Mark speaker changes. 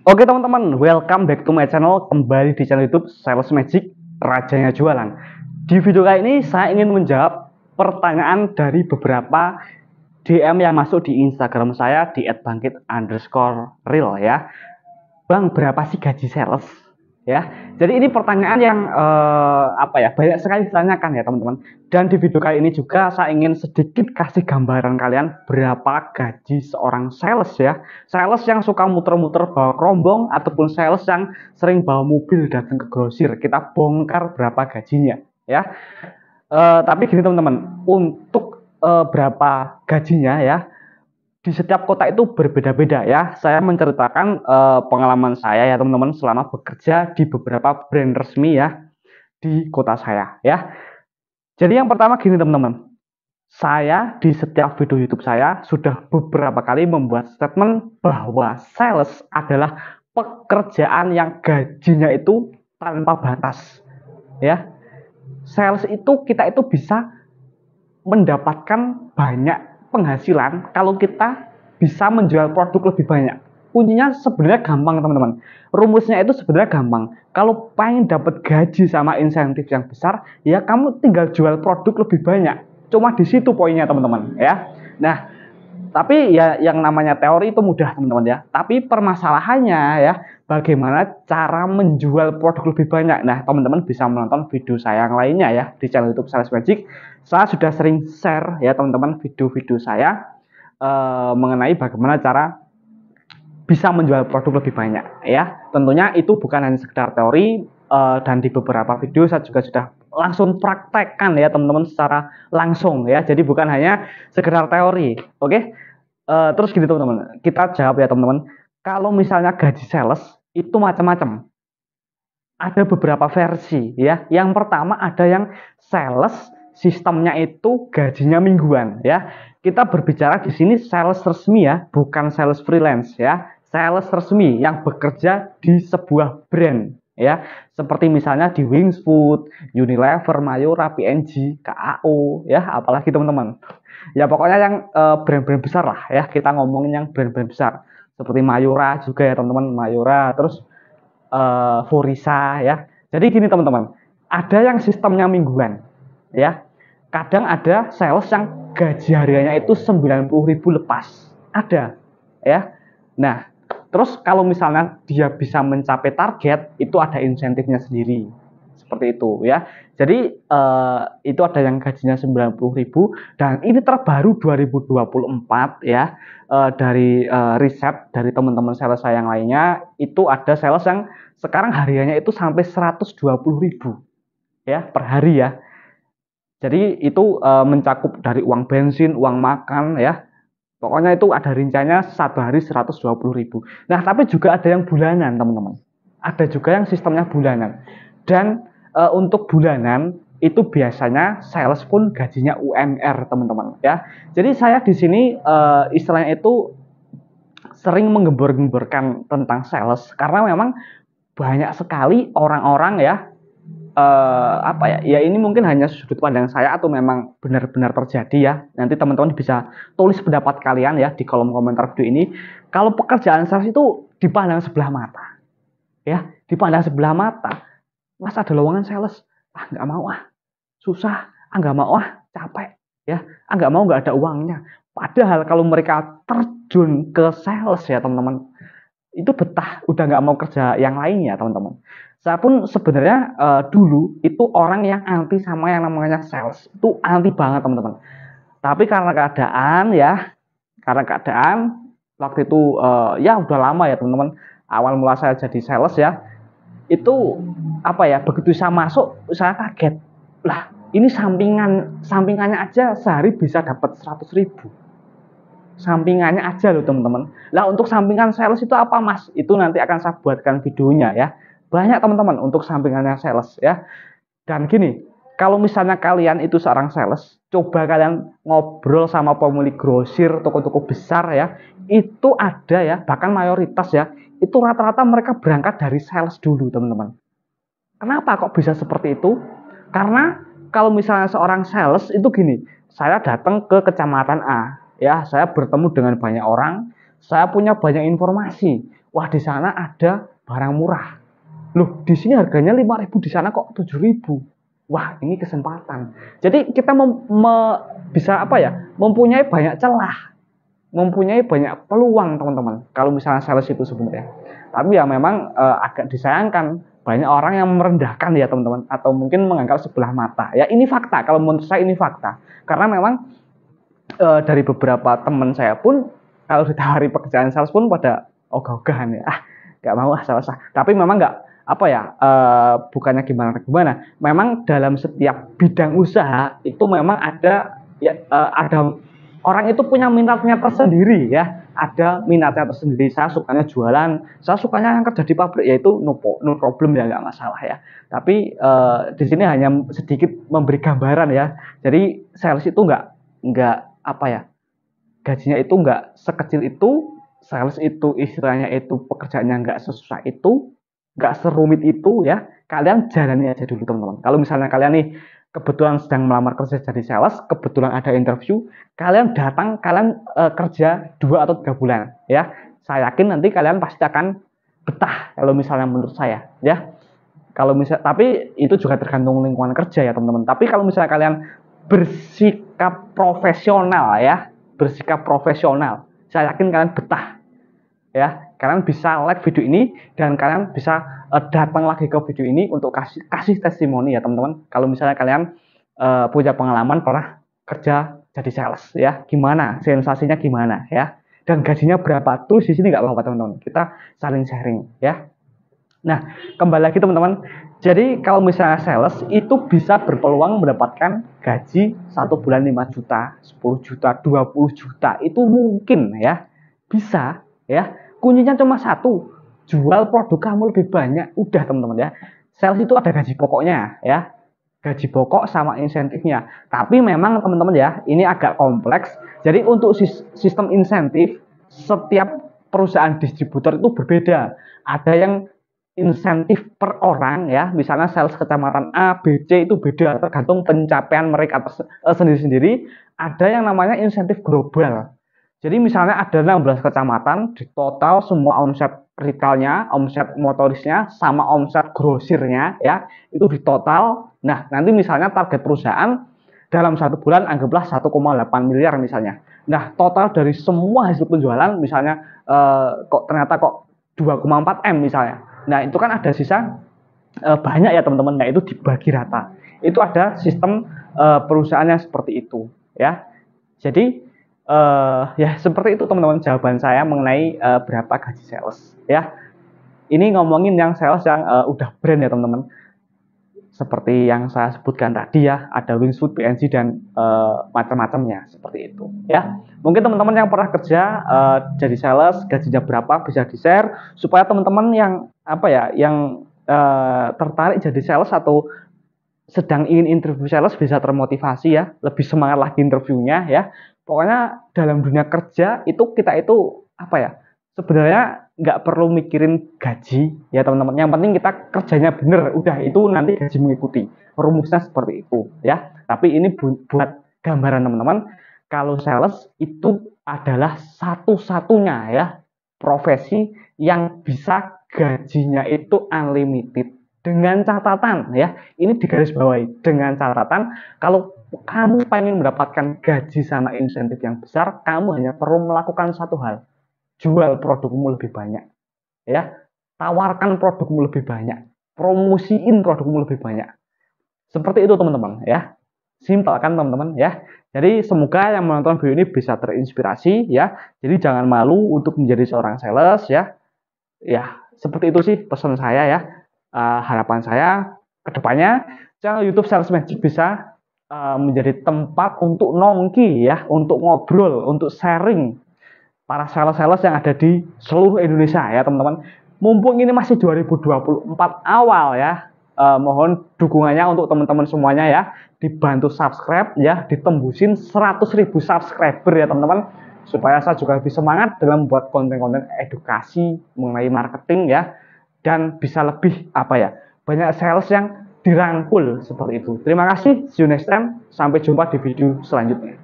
Speaker 1: Oke teman-teman, welcome back to my channel. Kembali di channel YouTube Sales Magic, Rajanya Jualan. Di video kali ini saya ingin menjawab pertanyaan dari beberapa DM yang masuk di Instagram saya di @bangkit_real ya. Bang, berapa sih gaji sales? Ya, jadi ini pertanyaan yang banyak sekali ditanyakan ya teman-teman. Dan di video kali ini juga saya ingin sedikit kasih gambaran kalian berapa gaji seorang sales ya. Sales yang suka muter-muter bawa kerombong ataupun sales yang sering bawa mobil datang ke grosir. Kita bongkar berapa gajinya ya. Tapi gini teman-teman, untuk berapa gajinya ya, di setiap kota itu berbeda-beda ya. Saya menceritakan pengalaman saya ya teman-teman selama bekerja di beberapa brand resmi ya di kota saya ya. Jadi yang pertama gini teman-teman, saya di setiap video YouTube saya sudah beberapa kali membuat statement bahwa sales adalah pekerjaan yang gajinya itu tanpa batas ya. Sales itu kita itu bisa mendapatkan banyak penghasilan kalau kita bisa menjual produk lebih banyak. Kuncinya sebenarnya gampang teman-teman. Rumusnya itu sebenarnya gampang. Kalau pengen dapat gaji sama insentif yang besar, ya kamu tinggal jual produk lebih banyak. Cuma di situ poinnya teman-teman ya. Nah, tapi ya yang namanya teori itu mudah teman-teman ya. Tapi permasalahannya ya, bagaimana cara menjual produk lebih banyak. Nah, teman-teman bisa menonton video saya yang lainnya ya di channel YouTube Sales Magic. Saya sudah sering share ya teman-teman video-video saya mengenai bagaimana cara bisa menjual produk lebih banyak ya. Tentunya itu bukan hanya sekedar teori, dan di beberapa video saya juga sudah langsung praktekkan ya teman-teman secara langsung ya. Jadi bukan hanya sekedar teori. Oke. Terus gini teman-teman, kita jawab ya teman-teman. Kalau misalnya gaji sales itu macam-macam. Ada beberapa versi ya. Yang pertama ada yang sales sistemnya itu gajinya mingguan ya. Kita berbicara di sini sales resmi ya, bukan sales freelance ya. Sales resmi yang bekerja di sebuah brand ya. Seperti misalnya di Wings Food, Unilever, Mayora, P&G, KAO ya, apalagi teman-teman. Ya pokoknya yang brand-brand besar lah ya, kita ngomongin yang brand-brand besar seperti Mayora juga ya teman-teman, Mayora, terus Forisa ya. Jadi gini teman-teman, ada yang sistemnya mingguan ya, kadang ada sales yang gaji hariannya itu 90.000 lepas, ada ya. Nah, terus kalau misalnya dia bisa mencapai target, itu ada insentifnya sendiri seperti itu ya. Jadi itu ada yang gajinya 90.000, dan ini terbaru 2024 ya, dari riset dari teman-teman sales saya yang lainnya, itu ada sales yang sekarang hariannya itu sampai 120.000 ya per hari ya. Jadi itu mencakup dari uang bensin, uang makan ya. Pokoknya itu ada rinciannya satu hari 120.000. Nah, tapi juga ada yang bulanan teman-teman. Ada juga yang sistemnya bulanan. Dan untuk bulanan itu biasanya sales pun gajinya UMR teman-teman ya. Jadi saya di sini istilahnya itu sering menggembor-gemborkan tentang sales karena memang banyak sekali orang-orang ya, ya ini mungkin hanya sudut pandang saya atau memang benar-benar terjadi ya. Nanti teman-teman bisa tulis pendapat kalian ya di kolom komentar video ini. Kalau pekerjaan sales itu dipandang sebelah mata ya, dipandang sebelah mata. Mas ada lowongan sales, nggak mau susah, nggak mau capek ya, nggak mau, nggak ada uangnya. Padahal kalau mereka terjun ke sales ya teman-teman, itu betah, udah nggak mau kerja yang lainnya teman-teman. Saya pun sebenarnya dulu itu orang yang anti sama yang namanya sales, itu anti banget teman-teman. Tapi karena keadaan waktu itu ya udah lama ya teman-teman. Awal mula saya jadi sales ya, itu begitu saya masuk saya kaget lah, ini sampingannya aja sehari bisa dapat 100.000, sampingannya aja loh teman-teman. Lah untuk sampingan sales itu apa mas? Itu nanti akan saya buatkan videonya ya. Banyak teman-teman untuk sampingannya sales ya. Dan gini, kalau misalnya kalian itu seorang sales, coba kalian ngobrol sama pemilik grosir, toko-toko besar ya, itu ada ya, bahkan mayoritas ya, itu rata-rata mereka berangkat dari sales dulu teman-teman. Kenapa kok bisa seperti itu? Karena kalau misalnya seorang sales itu gini, saya datang ke kecamatan A, ya, saya bertemu dengan banyak orang, saya punya banyak informasi. wah di sana ada barang murah. Loh, di sini harganya 5.000, di sana kok 7.000. Wah, ini kesempatan. Jadi kita bisa apa ya? Mempunyai banyak celah, mempunyai banyak peluang teman-teman. Kalau misalnya sales itu sebenarnya. Tapi ya memang agak disayangkan banyak orang yang merendahkan ya teman-teman, atau mungkin menganggap sebelah mata. Ya ini fakta. Kalau menurut saya ini fakta. Karena memang dari beberapa teman saya pun kalau ditawari pekerjaan sales pun pada ogah-ogahan ya, nggak mau sales. Tapi memang nggak apa ya, bukannya gimana, memang dalam setiap bidang usaha itu memang ada ya, ada orang itu punya minatnya tersendiri ya, ada minatnya tersendiri. Saya sukanya jualan, saya sukanya yang kerja di pabrik, yaitu no problem ya, nggak masalah ya. Tapi di sini hanya sedikit memberi gambaran ya. Jadi sales itu nggak apa ya, gajinya itu nggak sekecil itu. Sales itu istilahnya itu pekerjaannya nggak sesusah itu, nggak serumit itu ya. Kalian jalani aja dulu teman-teman. Kalau misalnya kalian nih kebetulan sedang melamar kerja jadi sales, kebetulan ada interview, kalian datang, kalian kerja 2 atau 3 bulan ya. Saya yakin nanti kalian pasti akan betah kalau misalnya menurut saya ya. Kalau misal, tapi itu juga tergantung lingkungan kerja ya teman-teman. Tapi kalau misalnya kalian bersikap profesional ya, saya yakin kalian betah ya. Kalian bisa like video ini dan kalian bisa datang lagi ke video ini untuk kasih testimoni ya teman-teman. Kalau misalnya kalian punya pengalaman pernah kerja jadi sales ya, gimana sensasinya, gimana ya, dan gajinya berapa, tulis di sini nggak apa-apa teman-teman, kita saling sharing ya. Nah, kembali lagi teman-teman. Jadi kalau misalnya sales itu bisa berpeluang mendapatkan gaji 1 bulan 5 juta, 10 juta, 20 juta. Itu mungkin ya. Bisa ya. Kuncinya cuma satu, jual produk kamu lebih banyak. Udah teman-teman ya. Sales itu ada gaji pokoknya ya. Gaji pokok sama insentifnya. Tapi memang teman-teman ya, ini agak kompleks. Jadi untuk sistem insentif, setiap perusahaan distributor itu berbeda. Ada yang insentif per orang ya, misalnya sales kecamatan A, B, C itu beda tergantung pencapaian mereka sendiri-sendiri. Ada yang namanya insentif global. Jadi misalnya ada 16 kecamatan, di total semua omset retailnya, omset motorisnya, sama omset grosirnya ya, itu di total. Nah, nanti misalnya target perusahaan dalam 1 bulan anggaplah 1,8 miliar misalnya. Nah, total dari semua hasil penjualan misalnya ternyata 2,4 M misalnya. Nah, itu kan ada sisa banyak ya teman-teman. Nah, itu dibagi rata. Itu ada sistem perusahaannya seperti itu ya. Jadi ya seperti itu teman-teman jawaban saya mengenai berapa gaji sales ya. Ini ngomongin yang sales yang udah brand ya teman-teman. Seperti yang saya sebutkan tadi ya, ada Wingsuit, PNG dan macam-macamnya seperti itu ya. Mungkin teman-teman yang pernah kerja jadi sales, gajinya berapa bisa di-share supaya teman-teman yang apa ya, yang tertarik jadi sales atau sedang ingin interview sales bisa termotivasi ya, lebih semangat lagi interviewnya ya. Pokoknya dalam dunia kerja itu kita itu apa ya, sebenarnya nggak perlu mikirin gaji ya teman-teman. Yang penting kita kerjanya bener, udah itu nanti gaji mengikuti. Rumusnya seperti itu ya. Tapi ini buat gambaran teman-teman, kalau sales itu adalah satu-satunya ya profesi yang bisa gajinya itu unlimited. Dengan catatan ya, ini digarisbawahi, dengan catatan kalau kamu pengen mendapatkan gaji sama insentif yang besar, kamu hanya perlu melakukan satu hal, jual produkmu lebih banyak ya, tawarkan produkmu lebih banyak, promosiin produkmu lebih banyak. Seperti itu teman-teman ya, simpel kan teman-teman ya. Jadi semoga yang menonton video ini bisa terinspirasi ya. Jadi jangan malu untuk menjadi seorang sales ya. Ya seperti itu sih pesan saya ya. Harapan saya kedepannya channel YouTube Sales Magic bisa menjadi tempat untuk nongki ya, untuk ngobrol, untuk sharing para sales-sales yang ada di seluruh Indonesia ya teman-teman. Mumpung ini masih 2024 awal ya, mohon dukungannya untuk teman-teman semuanya ya, dibantu subscribe ya, ditembusin 100.000 subscriber ya teman-teman, supaya saya juga lebih semangat dalam membuat konten-konten edukasi mengenai marketing ya, dan bisa lebih apa ya, banyak sales yang dirangkul seperti itu. Terima kasih, see you next time, sampai jumpa di video selanjutnya.